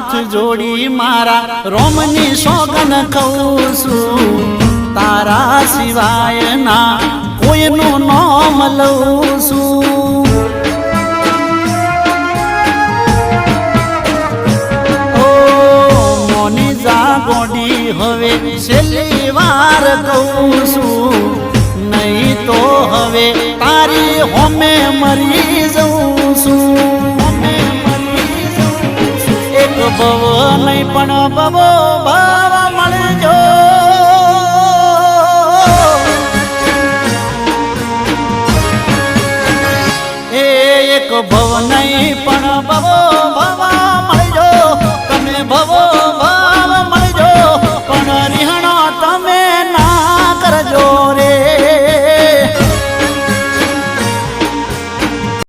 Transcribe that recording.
હાથ જોડી મારા રોમની સોગન કહું છું તારા સિવાય ના કોઈનું નામ લઉં છું ઓ મોની જા ગોડી હવે છેલ્લી વાર કહું છું નહીં તો હવે તારી હોમે મરી જઉં છું એક ભવ નહીં પણ ભવો ભાવ મળજો એક ભવ નહીં પણ ભવો ભાવ